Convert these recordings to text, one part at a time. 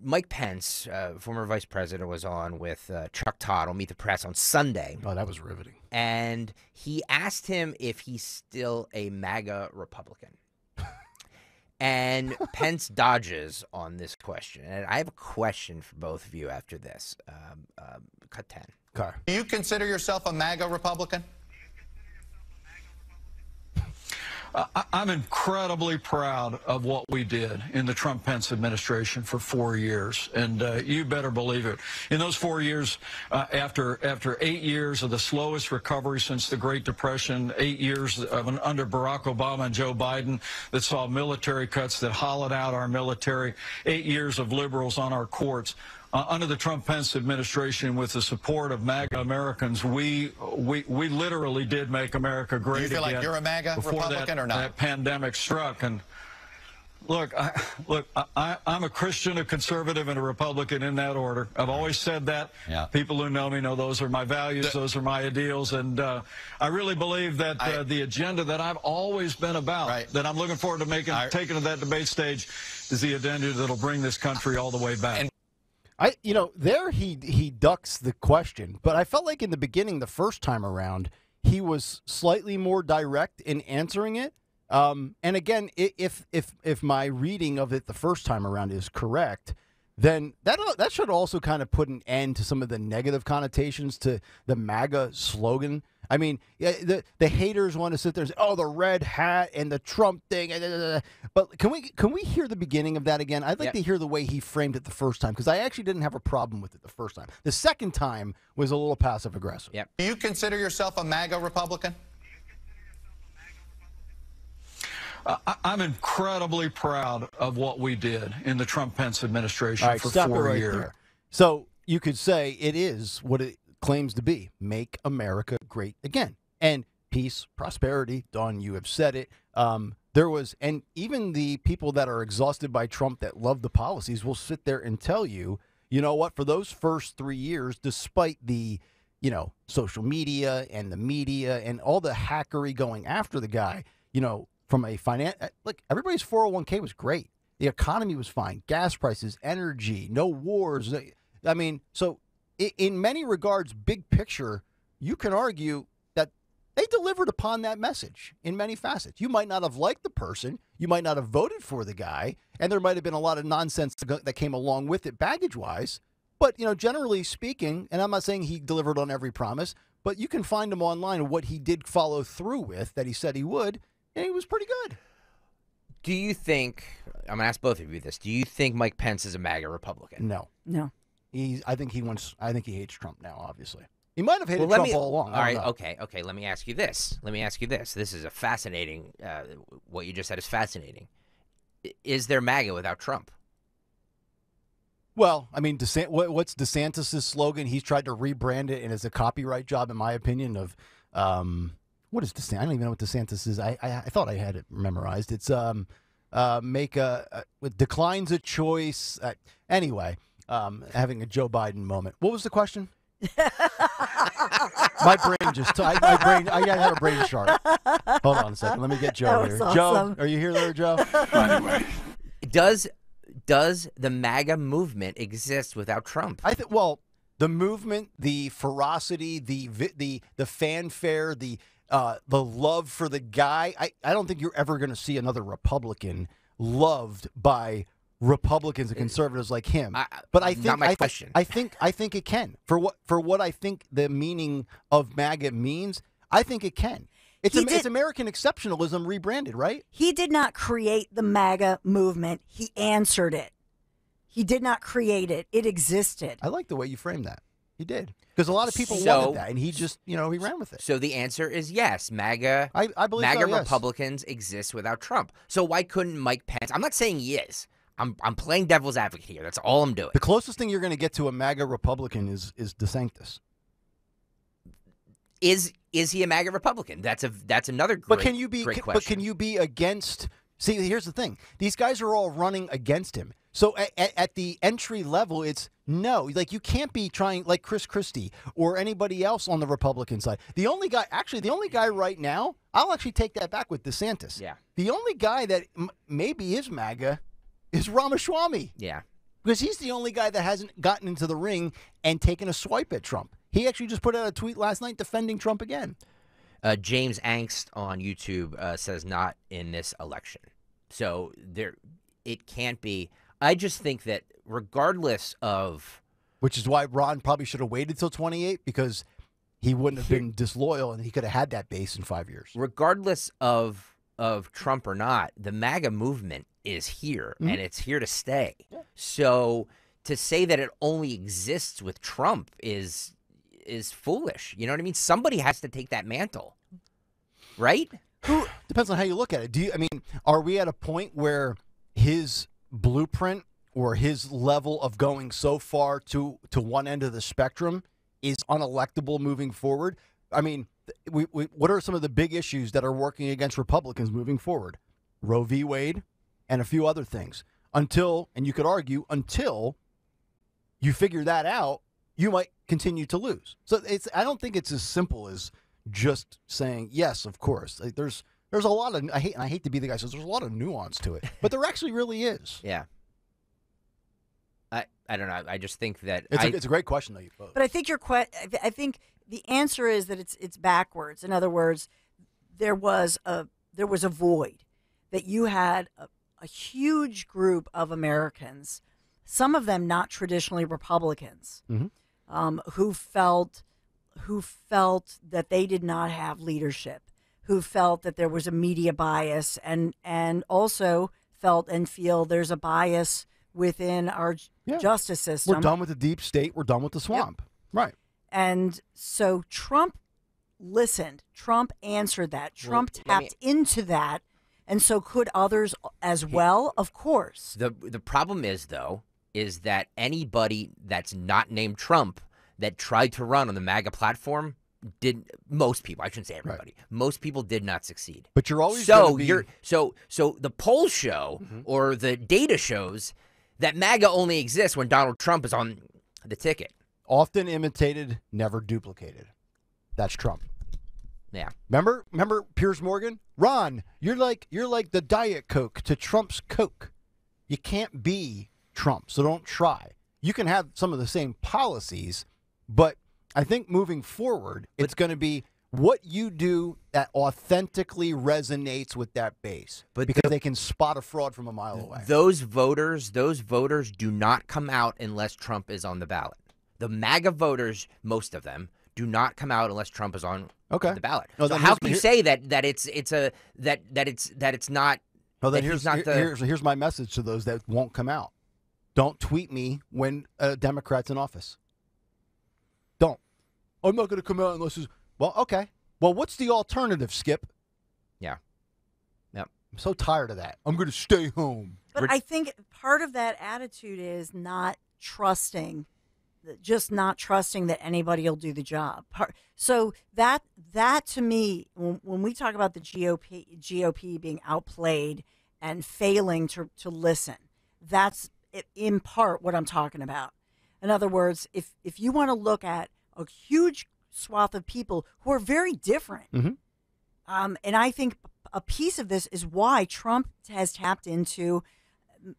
Mike Pence, former vice president, was on with Chuck Todd on Meet the Press on Sunday. Oh, that was riveting. And he asked him if he's still a MAGA Republican. And Pence dodges on this question. And I have a question for both of you after this. Cut 10. Okay. Do you consider yourself a MAGA Republican? I'm incredibly proud of what we did in the Trump-Pence administration for 4 years, and you better believe it. In those 4 years, after 8 years of the slowest recovery since the Great Depression, 8 years under Barack Obama and Joe Biden that saw military cuts that hollowed out our military, 8 years of liberals on our courts. Under the Trump-Pence administration, with the support of MAGA Americans, we literally did make America great again. Do you feel like you're a MAGA Republican or not? That pandemic struck, and look, I'm a Christian, a conservative, and a Republican in that order. I've always said that. Yeah. People who know me know those are my values, those are my ideals, and I really believe that the agenda that I've always been about, that I'm looking forward to taking to that debate stage, is the agenda that'll bring this country all the way back. There he ducks the question, but I felt like in the beginning, the first time around, he was slightly more direct in answering it. And again, if my reading of it the first time around is correct, then that should also kind of put an end to some of the negative connotations to the MAGA slogan. I mean, the haters want to sit there and say, "Oh, the red hat and the Trump thing." But can we hear the beginning of that again? I'd like to hear the way he framed it the first time, because I actually didn't have a problem with it the first time. The second time was a little passive aggressive. Yep. Do you consider yourself a MAGA Republican? I'm incredibly proud of what we did in the Trump-Pence administration for stop 4 it right years. there. So you could say it is what it claims to be: make America great again. And peace, prosperity. Dawn, you have said it. And even the people that are exhausted by Trump that love the policies will sit there and tell you, you know what, for those first 3 years, despite the, social media and the media and all the hackery going after the guy, from a look, everybody's 401k was great. The economy was fine. Gas prices, energy, no wars. I mean, so in many regards, big picture, you can argue that they delivered upon that message in many facets. You might not have liked the person. You might not have voted for the guy. And there might have been a lot of nonsense that came along with it baggage-wise. But, generally speaking, and I'm not saying he delivered on every promise, but you can find him online what he did follow through with that he said he would, and he was pretty good. Do you think, I'm going to ask both of you this, do you think Mike Pence is a MAGA Republican? No. No. I think he hates Trump now, obviously. He might have hated Trump all along. All right, okay. Let me ask you this. This is a fascinating, what you just said is fascinating. Is there MAGA without Trump? Well, I mean, what's DeSantis' slogan? He's tried to rebrand it, and it's a copyright job, in my opinion, of what is DeSantis? I don't even know what DeSantis is. I thought I had it memorized. It's declines a choice. Anyway, having a Joe Biden moment. What was the question? My brain just I had a brain shark. Hold on a second. Let me get Joe here. Awesome. Joe, are you here there, Joe? Anyway. Does the MAGA movement exist without Trump? I think. Well, the movement, the ferocity, the fanfare, the love for the guy. I don't think you're ever going to see another Republican loved by Republicans and conservatives like him. But I think not my question. I think it can. For what I think the meaning of MAGA means, I think it can. It's American exceptionalism rebranded, right? He did not create the MAGA movement. He answered it. He did not create it. It existed. I like the way you framed that. He did. Because a lot of people wanted that, and he just, he ran with it. So the answer is yes. MAGA, I believe MAGA so, yes. Republicans exist without Trump. So why couldn't Mike Pence? I'm not saying he is. I'm playing devil's advocate here. That's all I'm doing. The closest thing you're going to get to a MAGA Republican is DeSantis. Is he a MAGA Republican? That's another great, but can you be? great question. But can you be against? See, here's the thing. These guys are all running against him. So at the entry level, it's no. Like, you can't be trying like Chris Christie or anybody else on the Republican side. The only guy right now, I'll actually take that back with DeSantis. Yeah. The only guy that maybe is MAGA is Ramaswamy. Yeah. Because he's the only guy that hasn't gotten into the ring and taken a swipe at Trump. He actually just put out a tweet last night defending Trump again. James Angst on YouTube says not in this election. So it can't be. I just think that regardless of... Which is why Ron probably should have waited till 28, because he wouldn't have been disloyal and he could have had that base in 5 years. Regardless of Trump or not, the MAGA movement is here, and it's here to stay. Yeah. So to say that it only exists with Trump is foolish. You know what I mean? Somebody has to take that mantle, right? Depends on how you look at it. Are we at a point where his blueprint or his level of going so far to one end of the spectrum is unelectable moving forward? I mean, what are some of the big issues that are working against Republicans moving forward? Roe v. Wade and a few other things. Until you figure that out, you might continue to lose. So I don't think it's as simple as just saying, yes, of course. Like, there's a lot of, I hate to be the guy who says there's a lot of nuance to it, but there actually really is. Yeah. I don't know. I just think that it's a great question though. You both. But I think I think the answer is that it's backwards. In other words, there was a void, that you had a huge group of Americans, some of them not traditionally Republicans, who felt that they did not have leadership, who felt that there was a media bias, and also felt and feel there's a bias within our justice system. We're done with the deep state. We're done with the swamp. Yep. Right. And so Trump listened. Trump answered that. Trump tapped into that. And so could others as well? Of course. The problem is, though, is that anybody that's not named Trump that tried to run on the MAGA platform most people, I shouldn't say everybody, most people did not succeed. But you're always so the polls show or the data shows that MAGA only exists when Donald Trump is on the ticket. Often imitated, never duplicated. That's Trump. Yeah. Remember Piers Morgan? Ron, you're like the Diet Coke to Trump's Coke. You can't be Trump, so don't try. You can have some of the same policies, but I think moving forward, it's going to be what you do that authentically resonates with that base, because they can spot a fraud from a mile away. Those voters do not come out unless Trump is on the ballot. The MAGA voters, most of them, do not come out unless Trump is on the ballot. No, so how can you say that it's not? Well, then here's my message to those that won't come out. Don't tweet me when a Democrat's in office. Don't. I'm not going to come out unless it's... Well, okay. Well, what's the alternative, Skip? Yeah. Yep. I'm so tired of that. I'm going to stay home. But I think part of that attitude is not trusting that anybody will do the job. So that to me, when we talk about the GOP being outplayed and failing to listen, that's in part what I'm talking about. In other words, if you want to look at a huge swath of people who are very different, and I think a piece of this is why Trump has tapped into,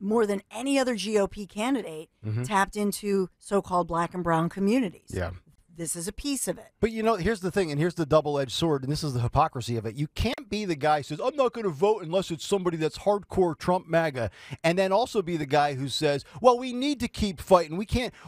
more than any other GOP candidate, tapped into so-called black and brown communities. Yeah. This is a piece of it. But, here's the thing, and here's the double-edged sword, and this is the hypocrisy of it. You can't be the guy who says, I'm not going to vote unless it's somebody that's hardcore Trump MAGA, and then also be the guy who says, well, we need to keep fighting.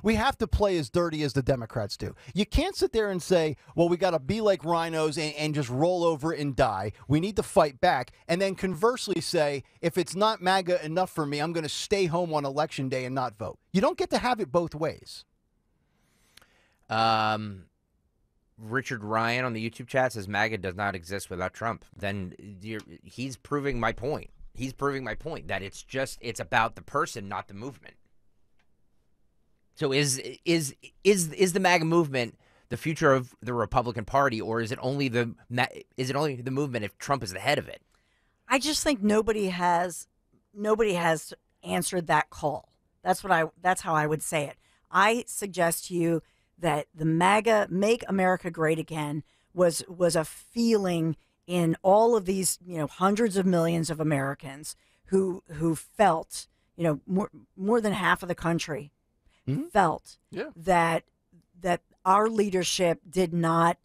We have to play as dirty as the Democrats do. You can't sit there and say, well, we got to be like rhinos and just roll over and die. We need to fight back. And then conversely say, if it's not MAGA enough for me, I'm going to stay home on Election Day and not vote. You don't get to have it both ways. Richard Ryan on the YouTube chat says MAGA does not exist without Trump. Then he's proving my point. He's proving my point that it's about the person, not the movement. So is the MAGA movement the future of the Republican Party, or is it only the movement if Trump is the head of it? I just think nobody has answered that call. That's how I would say it. I suggest to you that the MAGA Make America Great Again was a feeling in all of these, hundreds of millions of Americans who felt, more than half of the country Mhm. felt Yeah. that our leadership did not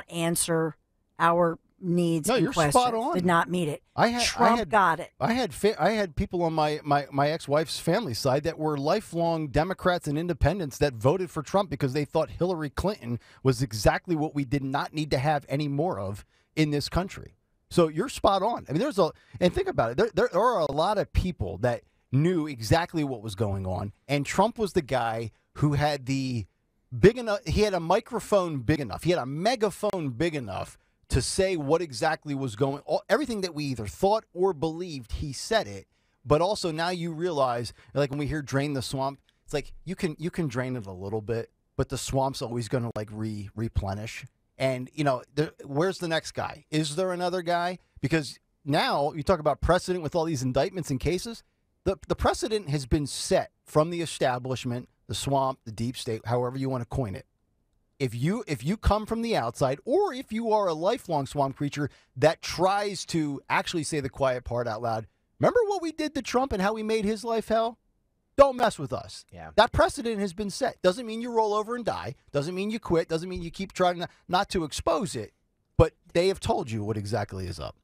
answer our needs No, and you're spot questions, on. did not meet it. I had Trump got it. I had people on my ex-wife's family side that were lifelong Democrats and independents that voted for Trump because they thought Hillary Clinton was exactly what we did not need to have any more of in this country. So you're spot on. I mean, and think about it. There are a lot of people that knew exactly what was going on, and Trump was the guy who had the big enough. He had a microphone big enough. He had a megaphone big enough to say what exactly was going on. Everything that we either thought or believed, he said it. But also now you realize, like when we hear drain the swamp, it's like you can drain it a little bit, but the swamp's always going to like replenish. And, where's the next guy? Is there another guy? Because now you talk about precedent with all these indictments and cases. The precedent has been set from the establishment, the swamp, the deep state, however you want to coin it. If you come from the outside, or if you are a lifelong swamp creature that tries to actually say the quiet part out loud, remember what we did to Trump and how we made his life hell? Don't mess with us. Yeah. That precedent has been set. Doesn't mean you roll over and die. Doesn't mean you quit. Doesn't mean you keep trying not to expose it. But they have told you what exactly is up.